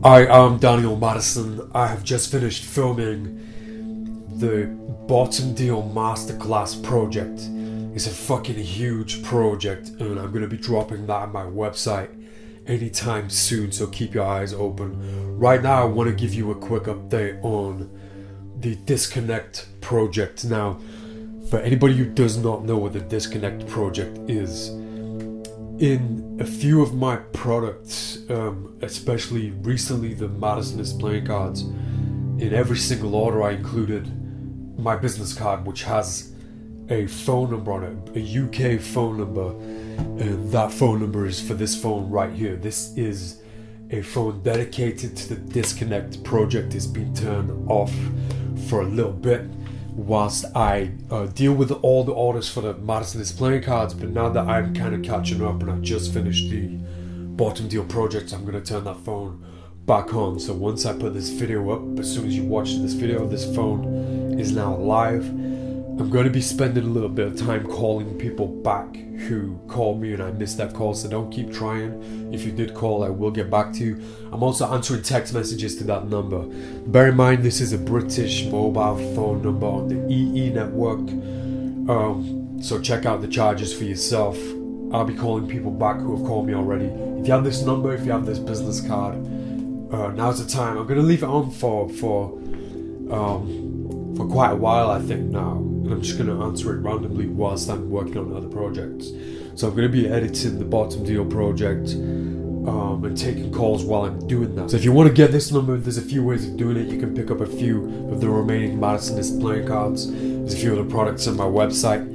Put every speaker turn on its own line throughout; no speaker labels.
I am Daniel Madison. I have just finished filming the Bottom Deal Masterclass project. It's a fucking huge project, and I'm going to be dropping that on my website anytime soon, so keep your eyes open. Right now I want to give you a quick update on the Disconnect project. Now, for anybody who does not know what the Disconnect project is, in a few of my products, especially recently the Madison is playing cards, in every single order I included my business card, which has a phone number on it, a UK phone number, and that phone number is for this phone right here. This is a phone dedicated to the Disconnect project. It's been turned off for a little bit whilst I deal with all the orders for the Madison is playing cards, but now that I'm kind of catching up and I just finished the Bottom Deal project, I'm going to turn that phone back on. So once I put this video up, as soon as you watch this video, this phone is now live. I'm going to be spending a little bit of time calling people back who called me and I missed that call, so don't keep trying. If you did call, I will get back to you. I'm also answering text messages to that number. Bear in mind, this is a British mobile phone number on the EE network, so check out the charges for yourself. I'll be calling people back who have called me already. If you have this number, if you have this business card, now's the time. I'm going to leave it on for quite a while, I think, now. And I'm just going to answer it randomly whilst I'm working on other projects. So I'm going to be editing the Bottom Deal project and taking calls while I'm doing that. So if you want to get this number, there's a few ways of doing it. You can pick up a few of the remaining Madison is playing cards. There's a few other products on my website.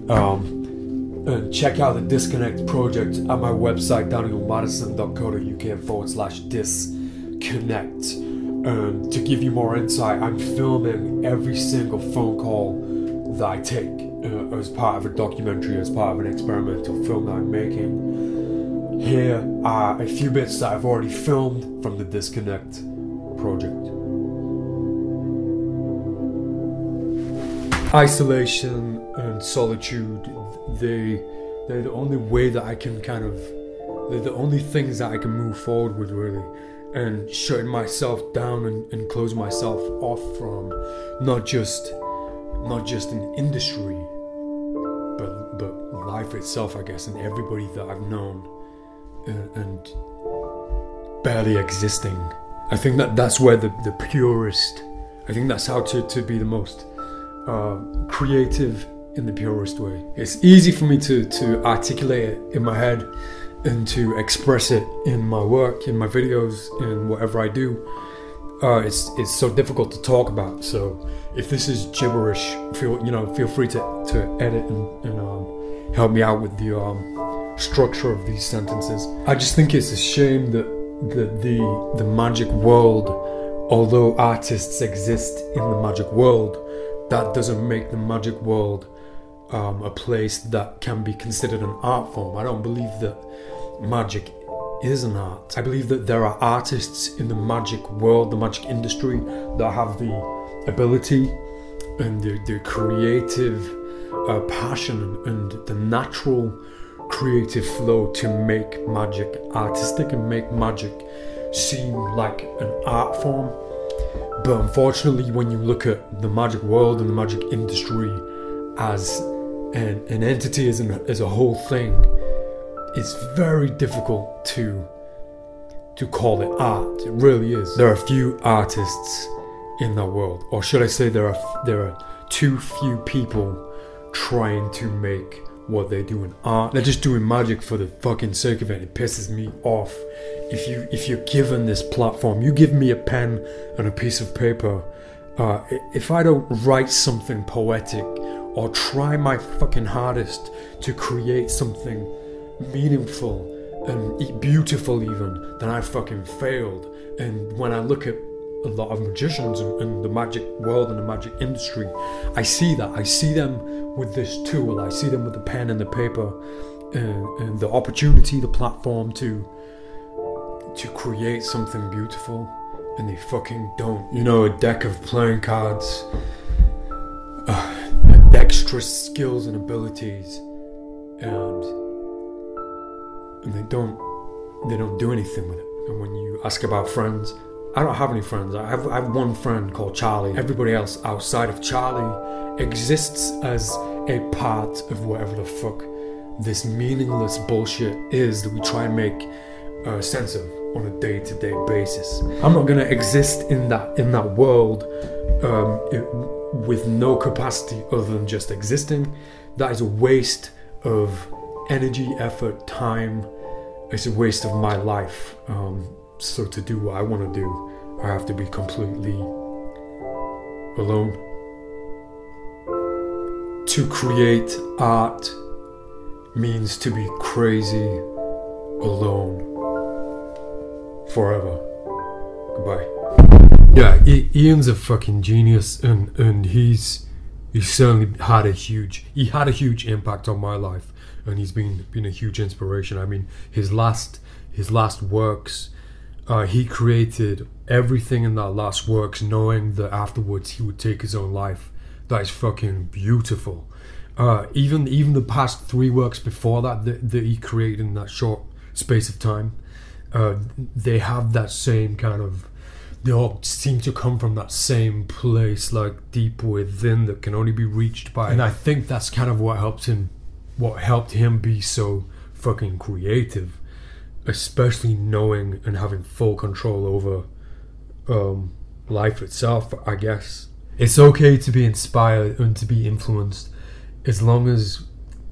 And check out the Disconnect project at my website, danielmadison.co.uk/disconnect. And to give you more insight, I'm filming every single phone call that I take as part of a documentary, as part of an experimental film that I'm making. Here are a few bits that I've already filmed from the Disconnect project. Isolation and solitude, they're the only way that I can they're the only things that I can move forward with, really. And shutting myself down and closing myself off from not just an industry, but life itself, I guess, and everybody that I've known and barely existing. I think that's where the purest, I think that's how to be the most creative in the purest way. It's easy for me to articulate it in my head and to express it in my work, in my videos, in whatever I do. It's so difficult to talk about. So if this is gibberish, feel free to edit and help me out with the structure of these sentences. I just think it's a shame that the magic world, although artists exist in the magic world, that doesn't make the magic world a place that can be considered an art form. I don't believe that magic is an art. I believe that there are artists in the magic world, the magic industry, that have the ability and the creative passion and the natural creative flow to make magic artistic and make magic seem like an art form. But unfortunately, when you look at the magic world and the magic industry as an entity, as a whole thing, it's very difficult to call it art. It really is. There are few artists in that world, or should I say there are too few people trying to make what they do in art. They're just doing magic for the fucking sake of it. It pisses me off. If you're given this platform, you give me a pen and a piece of paper, if I don't write something poetic or try my fucking hardest to create something meaningful and beautiful even, then I fucking failed. And when I look at a lot of magicians in the magic world and the magic industry, I see that. I see them with this tool. I see them with the pen and the paper and the opportunity, the platform to create something beautiful, and they fucking don't. You know, a deck of playing cards, dexterous skills and abilities, and they don't do anything with it. And when you ask about friends, I don't have any friends. I have one friend called Charlie. Everybody else outside of Charlie exists as a part of whatever the fuck this meaningless bullshit is that we try and make sense of on a day-to-day basis. I'm not gonna exist in that world with no capacity other than just existing. That is a waste of energy, effort, time. It's a waste of my life. So to do what I want to do, I have to be completely alone. To create art means to be crazy alone forever. Goodbye. Yeah, Ian's a fucking genius, and he's certainly had a huge impact on my life, and he's been a huge inspiration. I mean, his last works, he created everything in that last works knowing that afterwards he would take his own life. That is fucking beautiful. Even the past 3 works before that he created in that short space of time, they have that same kind of, they all seem to come from that same place, like deep within, that can only be reached by. And I think that's kind of what helped him be so fucking creative, especially knowing and having full control over life itself, I guess. It's okay to be inspired and to be influenced, as long as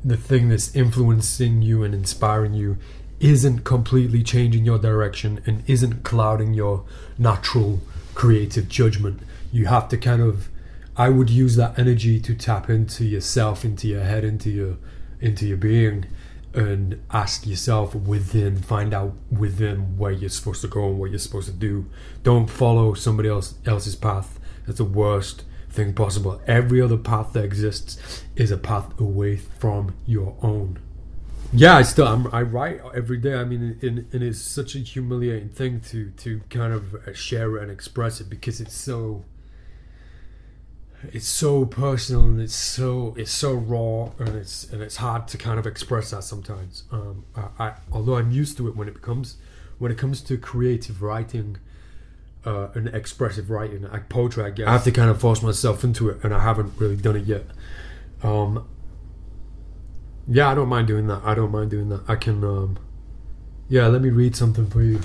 the thing that's influencing you and inspiring you isn't completely changing your direction and isn't clouding your natural creative judgment. You have to kind of, I would use that energy to tap into yourself, into your head, into your being, and ask yourself within, find out within where you're supposed to go and what you're supposed to do. Don't follow somebody else's path. That's the worst thing possible. Every other path that exists is a path away from your own. Yeah, I write every day. I mean, and it's such a humiliating thing to kind of share it and express it, because it's so personal and it's so raw, and it's hard to kind of express that sometimes. Although I'm used to it when it comes to creative writing and expressive writing, like poetry, I guess I have to kind of force myself into it, and I haven't really done it yet. Yeah, I don't mind doing that. I can, yeah, let me read something for you.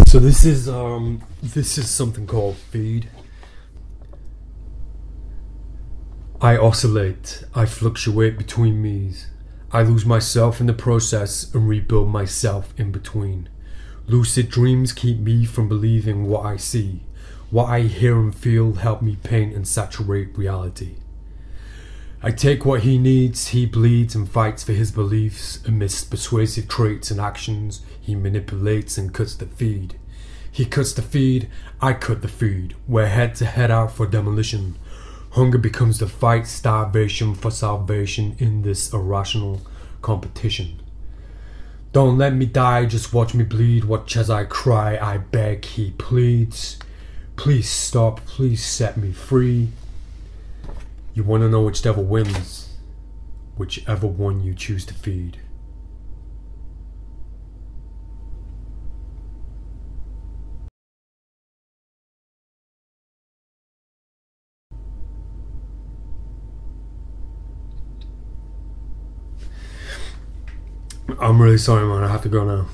So this is something called Feed. I oscillate, I fluctuate between me's. I lose myself in the process and rebuild myself in between. Lucid dreams keep me from believing what I see. What I hear and feel help me paint and saturate reality. I take what he needs, he bleeds and fights for his beliefs. Amidst persuasive traits and actions, he manipulates and cuts the feed. He cuts the feed, I cut the feed. We're head to head out for demolition. Hunger becomes the fight, starvation for salvation in this irrational competition. Don't let me die, just watch me bleed. Watch as I cry, I beg, he pleads. Please stop, please set me free. You want to know which devil wins? Whichever one you choose to feed. I'm really sorry, man, I have to go now.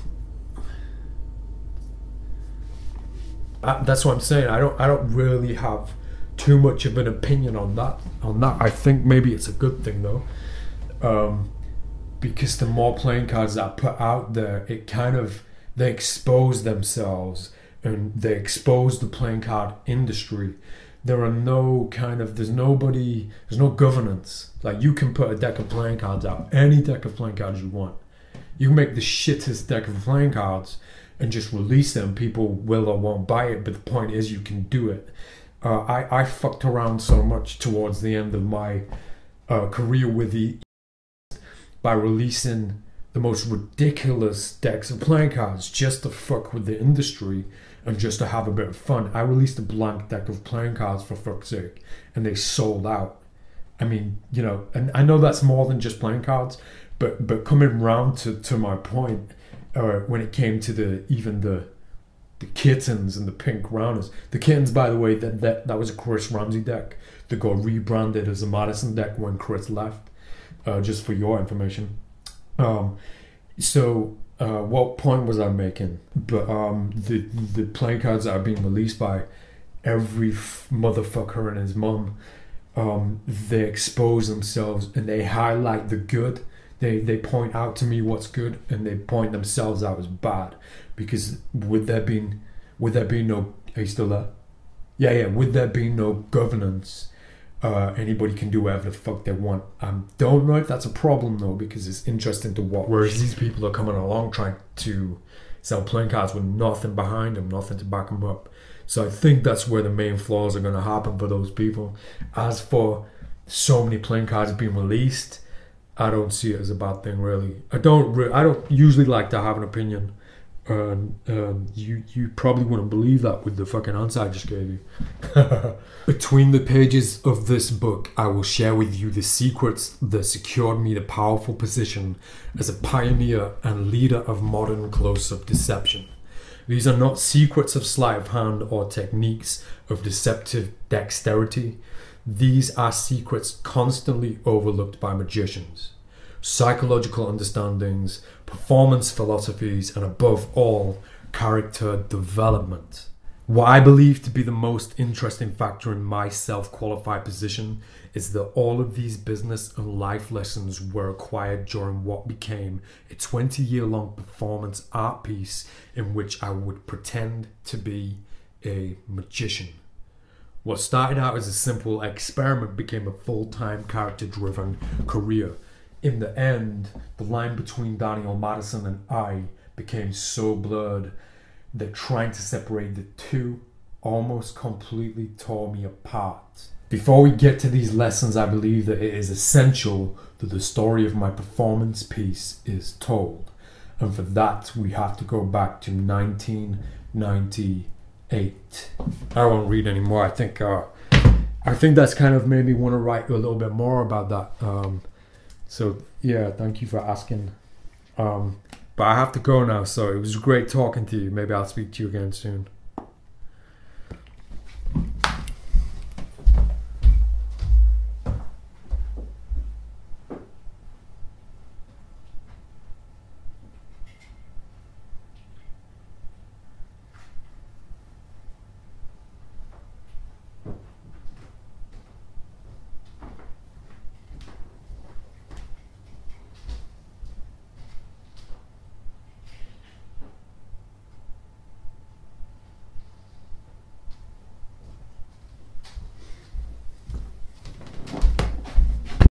That's what I'm saying. I don't really have too much of an opinion on that. I think maybe it's a good thing though, because the more playing cards that I put out there, it kind of, they expose themselves and they expose the playing card industry. There are no kind of, there's no governance. Like, you can put a deck of playing cards out, any deck of playing cards you want. You can make the shittest deck of playing cards and just release them. People will or won't buy it, but the point is you can do it. I fucked around so much towards the end of my career with by releasing the most ridiculous decks of playing cards just to fuck with the industry and just to have a bit of fun. I released a blank deck of playing cards, for fuck's sake, and they sold out. I mean, you know, and I know that's more than just playing cards, but coming round to my point, when it came to the kittens and the pink rounders. The kittens, by the way, that was a Chris Ramsey deck that got rebranded as a Madison deck when Chris left. Just for your information. What point was I making? But the playing cards that are being released by every motherfucker and his mum, they expose themselves and they highlight the good. They point out to me what's good and they point themselves out as bad. Because would there be no, are you still there? Yeah, would there be no governance, anybody can do whatever the fuck they want. I don't know if that's a problem though, because it's interesting to watch. Whereas these people are coming along trying to sell playing cards with nothing behind them, nothing to back them up. So I think that's where the main flaws are going to happen for those people. As for so many playing cards being released, I don't see it as a bad thing really. I don't usually like to have an opinion. You probably wouldn't believe that with the fucking answer I just gave you. Between the pages of this book, I will share with you the secrets that secured me the powerful position as a pioneer and leader of modern close-up deception. These are not secrets of sleight of hand or techniques of deceptive dexterity. These are secrets constantly overlooked by magicians. Psychological understandings, performance philosophies, and above all, character development. What I believe to be the most interesting factor in my self-qualified position is that all of these business and life lessons were acquired during what became a 20-year-long performance art piece in which I would pretend to be a magician. What started out as a simple experiment became a full-time character-driven career. In the end, the line between Daniel Madison and I became so blurred that trying to separate the two almost completely tore me apart. Before we get to these lessons, I believe that it is essential that the story of my performance piece is told. And for that, we have to go back to 1998. I won't read anymore. I think that's kind of made me want to write a little bit more about that. So yeah, thank you for asking. But I have to go now, so it was great talking to you. Maybe I'll speak to you again soon.